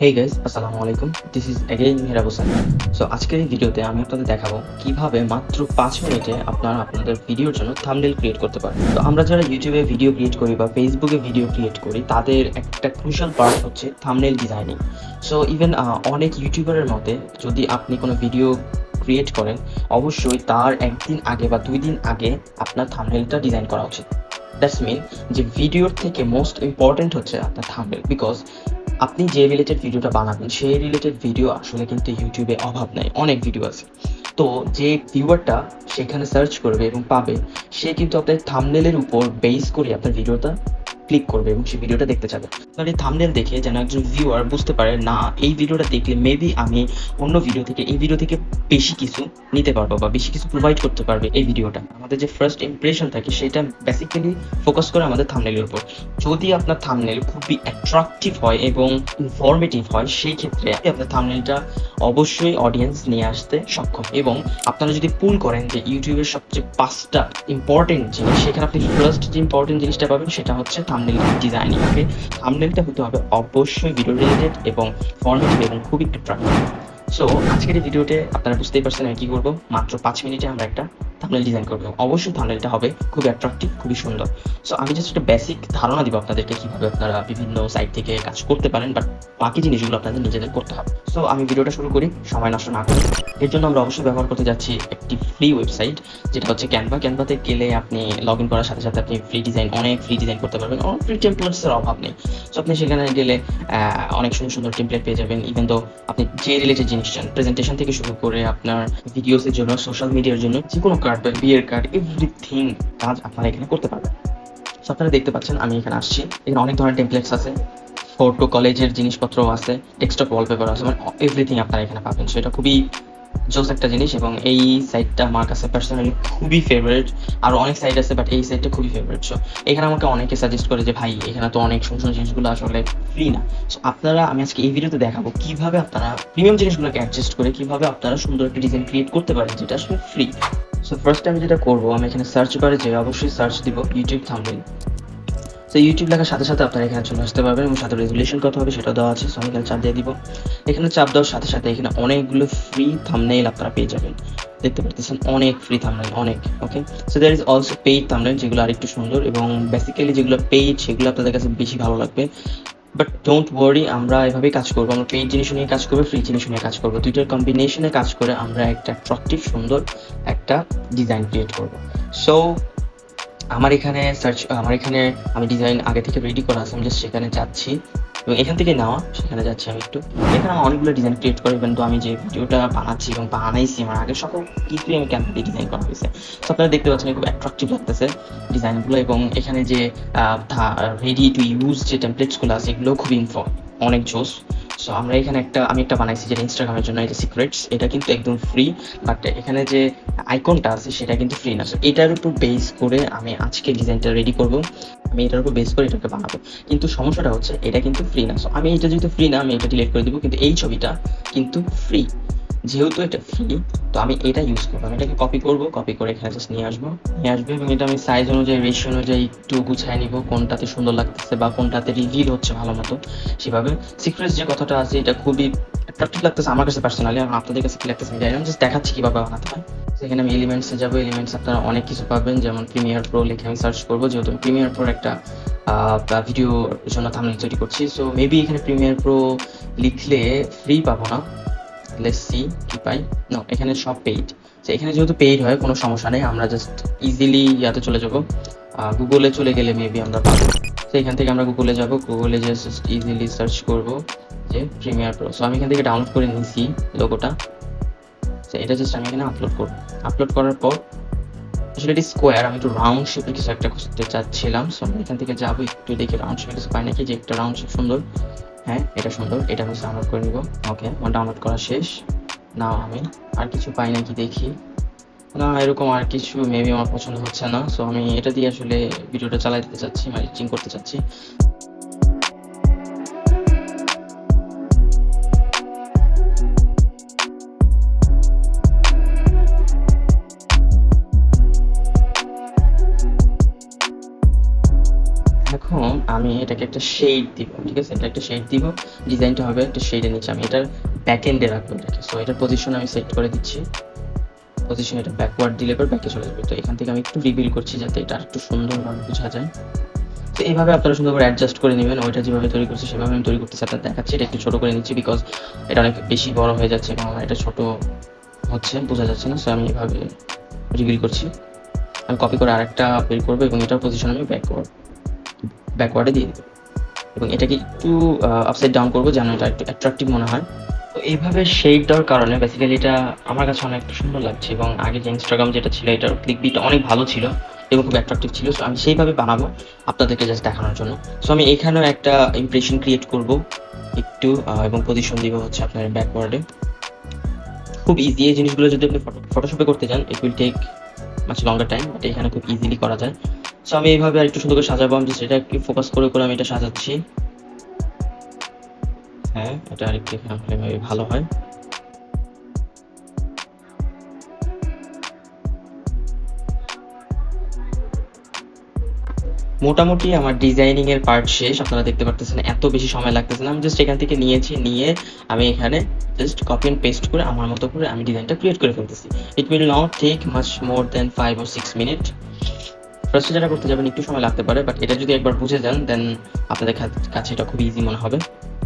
Hey guys, আসসালামু আলাইকুম। This is again Mehrab. So আজকের এই ভিডিওতে আমি আপনাদের দেখাবো কিভাবে মাত্র ৫ মিনিটে আপনারা আপনাদের ভিডিওর জন্য থাম্বনেল ক্রিয়েট করতে পারেন। তো আমরা যারা ইউটিউবে ভিডিও ক্রিয়েট করি বা ফেসবুকে ভিডিও ক্রিয়েট করি, তাদের একটা ক্রুশাল পার্ট হচ্ছে থাম্বনেল ডিজাইনিং। সো ইভেন অনেক ইউটিউবারের মতে যদি আপনি কোনো ভিডিও ক্রিয়েট করেন, অবশ্যই তার ১ দিন আগে বা ২ দিন আগে আপনার থাম্বনেলটা ডিজাইন করা উচিত। দ্যাটস মিন যে ভিডিওর থেকে মোস্ট ইম্পর্টেন্ট হচ্ছে আপনার থাম্বনেল। বিকজ আপনি যে রিলেটেড ভিডিওটা বানাবেন সেই রিলেটেড ভিডিও আসলে কিন্তু ইউটিউবে অভাব নাই, অনেক ভিডিও আছে। তো যে ভিউয়ারটা সেখানে সার্চ করবে এবং পাবে, সে কিন্তু আপনার থাম্বনেলের উপর বেস করে আপনার ভিডিওটা ক্লিক করবে এবং সেই ভিডিওটা দেখতে চাবে। আপনার এই থাম্বনেল দেখে যেন একজন ভিউয়ার বুঝতে পারে, না এই ভিডিওটা দেখলে মেবি আমি অন্য ভিডিও থেকে এই ভিডিও থেকে বেশি কিছু নিতে পারবো বা বেশি কিছু প্রোভাইড করতে পারবে এই ভিডিওটা। আমাদের যে ফার্স্ট ইমপ্রেশন থাকে সেটা বেসিক্যালি ফোকাস করে আমাদের থাম্বনেলের উপর। যদি আপনার থাম্বনেল খুবই অ্যাট্রাকটিভ হয় এবং ইনফরমেটিভ হয়, সেই ক্ষেত্রে আপনার থাম্বনেলটা অবশ্যই অডিয়েন্স নিয়ে আসতে সক্ষম। এবং আপনারা যদি পুল করেন যে ইউটিউবের সবচেয়ে ৫টা ইম্পর্টেন্ট জিনিস, সেখানে আপনি ফার্স্ট যে ইম্পর্টেন্ট জিনিসটা পাবেন সেটা হচ্ছে থাম্বনেল ডিজাইনিং। ওকে, থাম্বনেলটা হতে হবে অবশ্যই ভিডিও রিলেটেড এবং ইনফরমেটিভ এবং খুবই অ্যাট্রাকটিভ। সো আজকের এই ভিডিওতে আপনারা বুঝতেই পারছেন আমি কি করবো। মাত্র ৫ মিনিটে আমরা একটা থাম্বনেল ডিজাইন করবো। অবশ্যই থাম্বনেলটা হবে খুবই অ্যাট্রাকটিভ, খুবই সুন্দর। সো আমি জাস্ট একটা বেসিক ধারণা দিব আপনাদেরকে কিভাবে আপনারা বিভিন্ন সাইট থেকে কাজ করতে পারেন, বাট বাকি জিনিসগুলো আপনাদের নিজেদের করতে হবে। সো আমি ভিডিওটা শুরু করি, সময় নষ্ট না করি। এর জন্য আমরা অবশ্যই ব্যবহার করতে যাচ্ছি একটি ফ্রি ওয়েবসাইট, যেটা হচ্ছে ক্যানভা। ক্যানভাতে গেলে আপনি লগ ইন করার সাথে সাথে আপনি অনেক ফ্রি ডিজাইন করতে পারবেন। ফ্রি টেমপ্লেটসের অভাব নেই। সো আপনি সেখানে গেলে অনেক সুন্দর সুন্দর টেমপ্লেট পেয়ে যাবেন। ইভেন তো আপনি যে রিলেটেড জিনিস চান, প্রেজেন্টেশন থেকে শুরু করে আপনার ভিডিওসের জন্য, সোশ্যাল মিডিয়ার জন্য যে কোনো কার্ড বা বিয়ের কার্ড, এভরিথিং কাজ আপনারা এখানে করতে পারবেন। সো আপনারা দেখতে পাচ্ছেন আমি এখানে আসছি। এখানে অনেক ধরনের টেমপ্লেটস আছে, ফটো কলেজের জিনিসপত্রও আছে, ডেস্কটপ ওয়ালপেপার আছে, মানে এভরিথিং আপনারা এখানে পাবেন। সো এটা খুবই জোস একটা জিনিস এবং এই সাইটটা আমার কাছে পার্সোনালি খুবই ফেভারিট। আরও অনেক সাইট আছে, বাট এই সাইটটা খুবই ফেভারিট। সো এখানে আমাকে অনেকে সাজেস্ট করে যে ভাই এখানে তো অনেক সুন্দর সুন্দর জিনিসগুলো আসলে ফ্রি না। সো আমি আজকে এই ভিডিওতে দেখাবো কিভাবে আপনারা প্রিমিয়াম জিনিসগুলোকে অ্যাডজাস্ট করে কিভাবে আপনারা সুন্দর একটা ডিজাইন ক্রিয়েট করতে পারেন যেটা আসলে ফ্রি। সো ফার্স্ট আমি যেটা করবো, আমি এখানে সার্চ বারে যে অবশ্যই সার্চ দিব ইউটিউব থাম্বনেল। সো ইউটিউব লেখার সাথে সাথে আপনারা এখানে চলে আসতে পারবেন এবং সাথে রেজুলেশন কত হবে সেটা দেওয়া আছে। সো আমি এখানে চাপ দিয়ে দিব। এখানে চাপ দেওয়ার সাথে সাথে এখানে অনেকগুলো ফ্রি থাম্বনেইল আপনারা পেয়ে যাবেন। দেখতে পারতেছেন অনেক ফ্রি থাম্বনেইল, অনেক। Okay, so there is also paid thumbnail, যেগুলো আরেকটু সুন্দর এবং বেসিক্যালি যেগুলো পেইড সেগুলো আপনাদের কাছে বেশি ভালো লাগবে। বাট ডোন্ট ওয়ারি, আমরা এভাবেই কাজ করবো। আমরা পেইড জিনিস নিয়ে কাজ করবো, ফ্রি জিনিস নিয়ে কাজ করবো। দুইটার কম্বিনেশনে কাজ করে আমরা একটা অ্যাট্রাকটিভ সুন্দর একটা ডিজাইন ক্রিয়েট করবো। সো আমার এখানে আমি ডিজাইন আগে থেকে রেডি করা আছে। আমি জাস্ট সেখানে যাচ্ছি এবং এখান থেকে নেওয়া, সেখানে যাচ্ছি আমি একটু। এখানে আমার অনেকগুলো ডিজাইন ক্রিয়েট করে, কিন্তু আমি যে ভিডিওটা বানাচ্ছি এবং বানাইছি আমার আগে সকল কিছুই আমি ক্যানভা দিয়ে ডিজাইন করা হয়েছে। সো আপনারা দেখতে পাচ্ছেন খুব অ্যাট্রাকটিভ লাগতেছে ডিজাইনগুলো এবং এখানে যে রেডি টু ইউজ যে টেমপ্লেটসগুলো আছে এগুলো খুবই অনেক জোস। সো আমি একটা বানাইছি যেটা ইনস্টাগ্রামের জন্য, এটা সিক্রেটস। এটা কিন্তু একদম ফ্রি, বাট এখানে যে আইকনটা আছে সেটা কিন্তু ফ্রি না। সো এটার উপর বেস করে আমি আজকে ডিজাইনটা রেডি করব। আমি এটার উপর বেস করে এটাকে বানাবো, কিন্তু সমস্যাটা হচ্ছে এটা কিন্তু ফ্রি না। সো আমি এটা যেহেতু ফ্রি না, আমি এটা ডিলিট করে দিব, কিন্তু এই ছবিটা কিন্তু ফ্রি। যেহেতু এটা ফ্রি, তো আমি এটা ইউজ করবো। আমি এটাকে কপি করে এখানে জাস্ট নিয়ে আসবো এবং এটা আমি সাইজ অনুযায়ী, রেশিও অনুযায়ী একটু গুছায় নিব, কোনটাতে সুন্দর লাগতেছে বা কোনটাতে রিভিল হচ্ছে ভালো মতো সেভাবে। সিক্রেটস যে কথাটা আছে এটা খুবই অ্যাট্রাকটিভ লাগতেছে আমার কাছে পার্সোনালি, আর আপনাদের কাছে কি লাগতেছে আমি জানি না। জাস্ট দেখাচ্ছি কিভাবে বানাতে হয়। সেখানে আমি এলিমেন্টসে যাবো। এলিমেন্টস আপনারা অনেক কিছু পাবেন, যেমন প্রিমিয়ার প্রো লিখে আমি সার্চ করবো, যেহেতু আমি প্রিমিয়ার প্রোর একটা ভিডিওর জন্য থাম্বনেল তৈরি করছি। সো মেবি এখানে প্রিমিয়ার প্রো লিখলে ফ্রি পাবো না। লেটস সি কি পাই। নো, এখানে সব পেইড। তো এখানে যেহেতু পেইড হয় কোনো সমস্যা নেই, আমরা জাস্ট ইজিলি ইয়াতে চলে যাব। গুগলে চলে গেলে মেবি আমরা পাবো। তো এখান থেকে আমরা গুগলে যাব, গুগলে জাস্ট ইজিলি সার্চ করব যে প্রিমিয়ার প্রো। সো আমি এখান থেকে ডাউনলোড করে নিয়েছি লোগোটা। তো এটা জাস্ট আমি এখানে আপলোড করব। আপলোড করার পর আসলে এটি স্কোয়ার, আমি একটু রাউন্ড শেপের কিছু একটা করতে চাচ্ছিলাম। সো আমি এখান থেকে যাবো, একটু দেখি রাউন্ড শেপের কিছু পাই নাকি, যে একটা রাউন্ড শেপ সুন্দর। হ্যাঁ, এটা সুন্দর, এটা আমি ডাউনলোড করে নিব। ওকে, আমার ডাউনলোড করা শেষ। না, আমি আর কিছু পাই নাকি দেখি। না, এরকম আর কিছু মেবি আমার পছন্দ হচ্ছে না। সো আমি এটা দিয়ে আসলে ভিডিওটা চালাই দিতে চাচ্ছি, মানে এডিটিং করতে চাচ্ছি। এখন আমি এটাকে একটা শেড দিব, ঠিক আছে? এটা একটা শেড দিব, ডিজাইনটা হবে একটা শেডের নিচে। আমি এটার ব্যাক এন্ডে রাখবো এটাকে। সো এটার পজিশন আমি সেট করে দিচ্ছি। পজিশন এটা ব্যাকওয়ার্ড দিলে এবার ব্যাকে চলে যাবে। তো এখান থেকে আমি একটু রিভিল করছি যাতে এটা একটু সুন্দরভাবে বোঝা যায়। তো এইভাবে আপনারা সুন্দর করে অ্যাডজাস্ট করে নেবেন। ওইটা যেভাবে তৈরি করছে সেভাবে আমি তৈরি করতেছি, আপনার দেখাচ্ছি। এটা একটু ছোটো করে নিচ্ছি বিকজ এটা অনেক বেশি বড় হয়ে যাচ্ছে এবং আমার এটা ছোটো হচ্ছে, বোঝা যাচ্ছে না। সো আমি এভাবে রিভিল করছি। আমি কপি করে আরেকটা বের করবো এবং এটার পজিশন আমি ব্যাকওয়ার্ডে দিয়ে দেবো এবং এটাকে একটু আপসাইড ডাউন করবো যেন এটা একটু অ্যাট্রাকটিভ মনে হয়। তো এইভাবে শেড দেওয়ার কারণে বেসিক্যালি এটা আমার কাছে অনেক সুন্দর লাগছে এবং আগে যে ইনস্টাগ্রাম যেটা ছিল এটার ক্লিক বিট অনেক ভালো ছিল এবং খুব অ্যাট্রাকটিভ ছিল। সো আমি সেইভাবে বানাবো আপনাদেরকে জাস্ট দেখানোর জন্য। সো আমি এখানেও একটা ইমপ্রেশন ক্রিয়েট করব একটু এবং পজিশন দিব হচ্ছে আপনার ব্যাকওয়ার্ডে। খুব ইজি এই জিনিসগুলো যদি আপনি ফটোশপে করতে চান it will take much longer time, but এখানে খুব ইজিলি করা যায়। সো আমি এইভাবে আর একটু সুন্দর করে সাজাবো। আমি জাস্ট এটা একটু ফোকাস করে আমি এটা সাজাচ্ছি। হ্যাঁ, এটা আরেকটু এখানে ভালো হয়। মোটামুটি আমার ডিজাইনিং এর পার্ট শেষ। আপনারা দেখতে পারতেছেন এত বেশি সময় লাগতেছে না। আমি জাস্ট এখান থেকে নিয়ে আমি এখানে জাস্ট কপি এন্ড পেস্ট করে আমার মতো করে আমি ডিজাইনটা ক্রিয়েট করে ফেলতেছি। It will not take much more than 5 or 6 minute. ফার্স্টে যেটা করতে যাবেন একটু সময় লাগতে পারে, বাট এটা যদি একবার বুঝে যান দেন আপনাদের কাছে এটা খুব ইজি মনে হবে।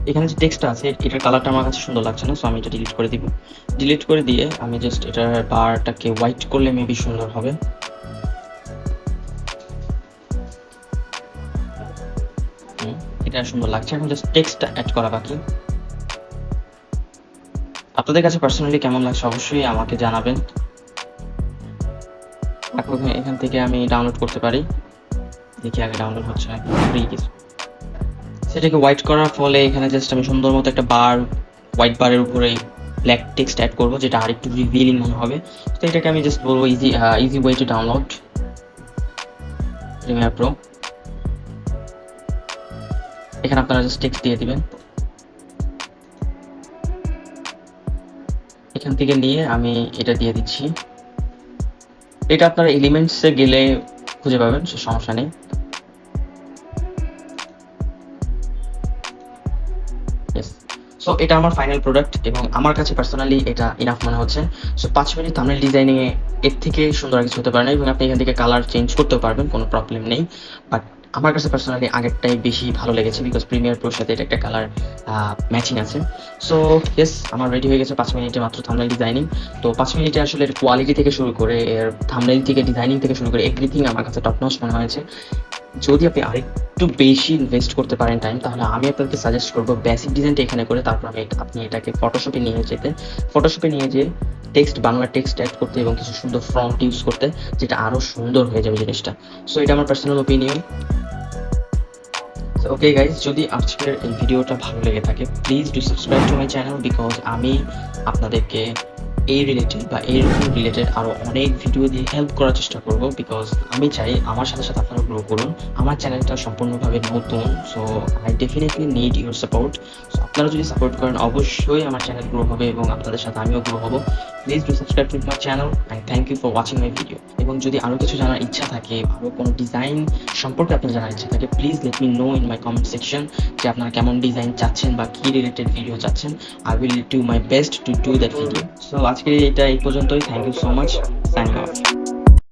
এখানে যে টেক্সটটা আছে এটার কালারটা আমার কাছে সুন্দর লাগছে না, সো আমি এটা ডিলিট করে দিব। ডিলিট করে দিয়ে আমি জাস্ট এটার বারটাকে হোয়াইট করলে মেবি সুন্দর হবে। এটা সুন্দর লাগছে। এখন জাস্ট টেক্সটটা অ্যাড করা বাকি। আপনাদের কাছে পার্সোনালি কেমন লাগছে অবশ্যই আমাকে জানাবেন। এখন এখান থেকে আমি ডাউনলোড করতে পারি, দেখি আগে ডাউনলোড হচ্ছে ফ্রি কিছু। সেটাকে হোয়াইট করার ফলে এখানে জাস্ট আমি সুন্দর মতো একটা হোয়াইট বারের উপরে ব্ল্যাক টেক্সট অ্যাড করবো যেটা আরেকটু রিভিলিং মনে হবে। তো এটাকে আমি জাস্ট বলবো easy way to download Premiere Pro. এখানে আপনারা জাস্ট টেক্সট দিয়ে দিবেন। এখান থেকে নিয়ে আমি এটা দিয়ে দিচ্ছি। এটা আপনারা এলিমেন্টসে গেলে খুঁজে পাবেন, সে সমস্যা নেই। সো এটা আমার ফাইনাল প্রোডাক্ট এবং আমার কাছে পার্সোনালি এটা ইনাফ মনে হচ্ছে। সো 5 মিনিট থাম্বনেল ডিজাইনিং এর থেকে সুন্দর কিছু হতে পারে না এবং আপনি এখান থেকে কালার চেঞ্জ করতেও পারবেন, কোনো প্রবলেম নেই। বাট আমার কাছে পার্সোনালি আগেরটাই বেশি ভালো লেগেছে বিকজ প্রিমিয়ার প্রোর সাথে এটা একটা কালার ম্যাচিং আছে। সো ইয়েস, আমার রেডি হয়ে গেছে 5 মিনিটে মাত্র থাম্বনেল ডিজাইনিং। তো 5 মিনিটে আসলে এর কোয়ালিটি থেকে শুরু করে এর থাম্বনেল থেকে ডিজাইনিং থেকে শুরু করে এভরিথিং আমার কাছে টপ নচ মনে হয়েছে। যদি আপনি আরেকটু বেশি ইনভেস্ট করতে পারেন টাইম, তাহলে আমি আপনাকে সাজেস্ট করবো বেসিক ডিজাইনটা এখানে করে তারপর আপনি এটাকে ফটোশপে নিয়ে যেয়ে বাংলা টেক্সট অ্যাড করতে এবং কিছু সুন্দর ফন্ট ইউজ করতে, যেটা আরো সুন্দর হয়ে যাবে জিনিসটা। সো এটা আমার পার্সোনাল ওপিনিয়ন। ওকে গাইজ, যদি আজকের এই ভিডিওটা ভালো লেগে থাকে please do subscribe to my channel because আমি আপনাদেরকে এই রিলেটেড বা এইরকম রিলেটেড আরও অনেক ভিডিও দিয়ে হেল্প করার চেষ্টা করবো বিকজ আমি চাই আমার সাথে সাথে আপনারা গ্রো করুন। আমার চ্যানেলটা সম্পূর্ণভাবে নতুন, so I definitely need your support. So আপনারা যদি সাপোর্ট করেন অবশ্যই আমার চ্যানেল গ্রো হবে এবং আপনাদের সাথে আমিও গ্রো হবো। Please do subscribe to my channel and thank you for watching my video. এবং যদি আরও কিছু জানার ইচ্ছা থাকে, আরও কোনো ডিজাইন সম্পর্কে আপনার জানার ইচ্ছা থাকে, please let me know in my comment section যে আপনারা কেমন ডিজাইন চাচ্ছেন বা কী রিলেটেড ভিডিও চাচ্ছেন। I will do my best to do that video. So আজকে এটা এই পর্যন্তই। Thank you so much. Signing of.